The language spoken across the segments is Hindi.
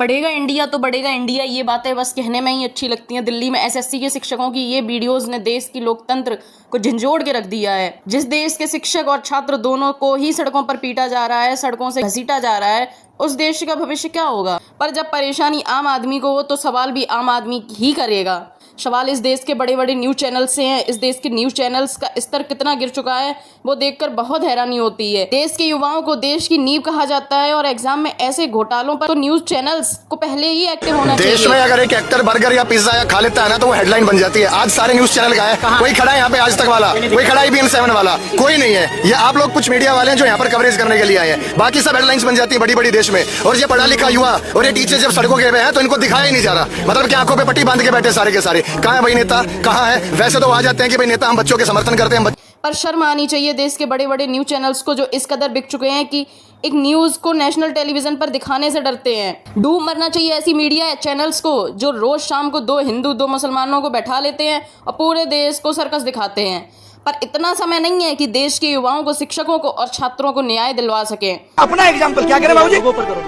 पढ़ेगा इंडिया तो बढ़ेगा इंडिया, ये बातें बस कहने में ही अच्छी लगती हैं। दिल्ली में एसएससी के शिक्षकों की ये वीडियोस ने देश की लोकतंत्र को झंझोड़ के रख दिया है। जिस देश के शिक्षक और छात्र दोनों को ही सड़कों पर पीटा जा रहा है, सड़कों से घसीटा जा रहा है, उस देश का भविष्य क्या होगा। पर जब परेशानी आम आदमी को हो तो सवाल भी आम आदमी ही करेगा। सवाल इस देश के बड़े बड़े न्यूज़ चैनल से हैं। इस देश के न्यूज़ चैनल्स का स्तर कितना गिर चुका है वो देखकर बहुत हैरानी होती है। देश के युवाओं को देश की नींव कहा जाता है और एग्जाम में ऐसे घोटालों पर तो न्यूज़ चैनल्स को पहले ही एक्टिव होना चाहिए। देश में अगर एक एक्टर बर्गर या पिज्जा या खा लेता है ना तो वो हेडलाइन बन जाती है। आज सारे न्यूज़ चैनल का है, कोई खड़ा है यहाँ पे आज तक वाला, कोई खड़ा है IBN 7 वाला, कोई नहीं है। ये आप लोग कुछ मीडिया वाले हैं जो यहाँ पर कवरेज करने के लिए आए हैं, बाकी सब हेडलाइंस बन जाती है बड़ी बड़ी देश में। और ये पढ़ा लिखा युवा और ये टीचर जब सड़कों के हैं तो इनको दिखाया ही नहीं जा रहा। मतलब कि आंखों पे पट्टी बांध के बैठे सारे के सारे। कहाँ है भाई नेता, कहाँ है? वैसे तो आ जाते हैं कि भाई नेता हम बच्चों के समर्थन करते हैं, पर शर्म आनी चाहिए देश के बड़े बड़े न्यूज़ चैनल्स को जो इस कदर बिक चुके हैं कि एक न्यूज़ को नेशनल टेलीविजन पर दिखाने से डरते हैं। डूब मरना चाहिए ऐसी मीडिया चैनल्स को जो रोज शाम को 2 हिंदू 2 मुसलमानों को बैठा लेते हैं और पूरे देश को सर्कस दिखाते हैं। पर इतना समय नहीं है कि देश के युवाओं को, शिक्षकों को और छात्रों को न्याय दिलवा सके। अपना एग्जाम्पल क्या करें बाबूजी,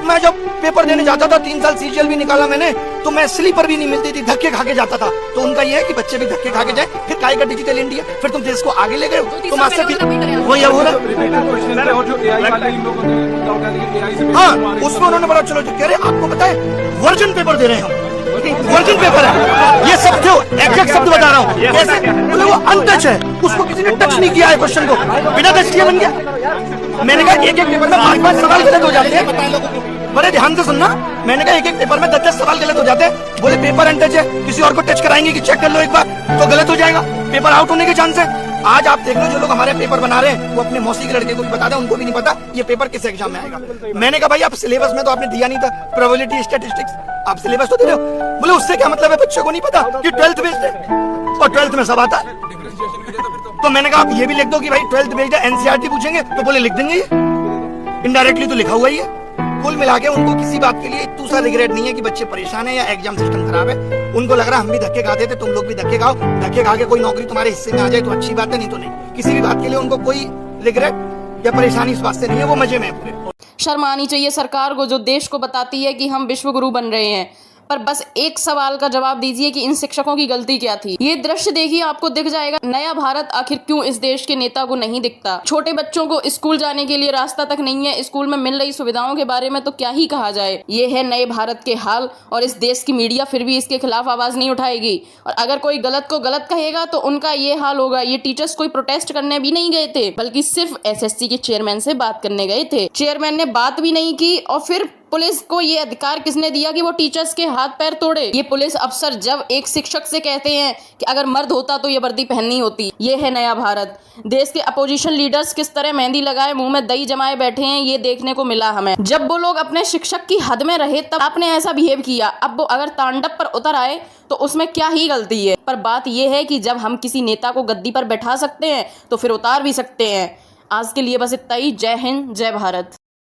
मैं जब पेपर देने जाता था 3 साल CGL भी निकाला मैंने, तो मैं स्लीपर भी नहीं मिलती थी, धक्के खा के जाता था। तो उनका ये है कि बच्चे भी धक्के खा के जाए, फिर काय का डिजिटल इंडिया, फिर तुम देश को आगे ले गए हो। तो मास्टर वही हो रहा। हाँ, उसमें उन्होंने बड़ा चलो कह रहे आपको पता है वर्जन पेपर दे रहे हैं, वर्जिन पेपर है, ये सब थे एग्जैक्ट शब्द बता रहा हूँ। कैसे बोले वो अनटच है, उसको किसी ने टच नहीं किया है क्वेश्चन को, बिना टच किए बन गया। मैंने कहा एक पेपर में 5 सवाल गलत हो जाते हैं, बड़े ध्यान से सुनना। मैंने कहा एक पेपर में 10 सवाल गलत हो जाते हैं। बोले पेपर अनटच है, किसी और को टच कराएंगे कि चेक कर लो एक बार तो गलत हो जाएगा, पेपर आउट होने के चांस है। आज आप देख लो जो लोग हमारे पेपर बना रहे हैं वो अपने मौसी के लड़के को भी बता दें, उनको भी नहीं पता ये पेपर किस एग्जाम में आएगा। मैंने कहा भाई आप सिलेबस में तो आपने दिया नहीं था, प्रोबेबिलिटी स्टैटिस्टिक्स आप सिलेबस तो दे रहे हो। बोले उससे क्या मतलब है, बच्चों को नहीं पता कि 12th बेस्ड है और 12th में सब आता है। तो मैंने कहा आप ये भी लिख दो कि भाई 12th बेस्ड है, NCERT पूछेंगे तो बोले लिख देंगे, इनडायरेक्टली तो लिखा हुआ ही है। कुल मिला के उनको किसी बात के लिए दूसरा रिग्रेट नहीं है कि बच्चे परेशान है या एग्जाम सिस्टम खराब है। उनको लग रहा हम भी धक्के खाते थे, तुम लोग भी धक्के खाओ, धक्के खा के कोई नौकरी तुम्हारे हिस्से में आ जाए तो अच्छी बात है, नहीं तो नहीं। किसी भी बात के लिए उनको कोई रिग्रेट या परेशानी इस बात से नहीं है, वो मजे में है पूरे। शर्म आनी चाहिए सरकार को जो देश को बताती है कि हम विश्व गुरु बन रहे हैं, पर बस एक सवाल का जवाब दीजिए कि इन शिक्षकों की गलती क्या थी। ये दृश्य देखिए आपको दिख जाएगा नया भारत आखिर क्यों इस देश के नेता को नहीं दिखता। छोटे बच्चों को स्कूल जाने के लिए रास्ता तक नहीं है, स्कूल में मिल रही सुविधाओं के बारे में तो क्या ही कहा जाए। ये है नए भारत के हाल और इस देश की मीडिया फिर भी इसके खिलाफ आवाज नहीं उठाएगी। और अगर कोई गलत को गलत कहेगा तो उनका ये हाल होगा। ये टीचर्स कोई प्रोटेस्ट करने भी नहीं गए थे, बल्कि सिर्फ SSC के चेयरमैन से बात करने गए थे। चेयरमैन ने बात भी नहीं की और फिर पुलिस को ये अधिकार किसने दिया कि वो टीचर्स के हाथ पैर तोड़े। ये पुलिस अफसर जब एक शिक्षक से कहते हैं कि अगर मर्द होता तो ये वर्दी पहननी होती। ये है नया भारत। देश के अपोजिशन लीडर्स किस तरह मेहंदी लगाए मुंह में दही जमाए बैठे हैं ये देखने को मिला हमें। जब वो लोग अपने शिक्षक की हद में रहे तब आपने ऐसा बिहेव किया, अब वो अगर तांडव पर उतर आए तो उसमें क्या ही गलती है। पर बात यह है कि जब हम किसी नेता को गद्दी पर बैठा सकते हैं तो फिर उतार भी सकते हैं। आज के लिए बस इतना ही। जय हिंद, जय भारत।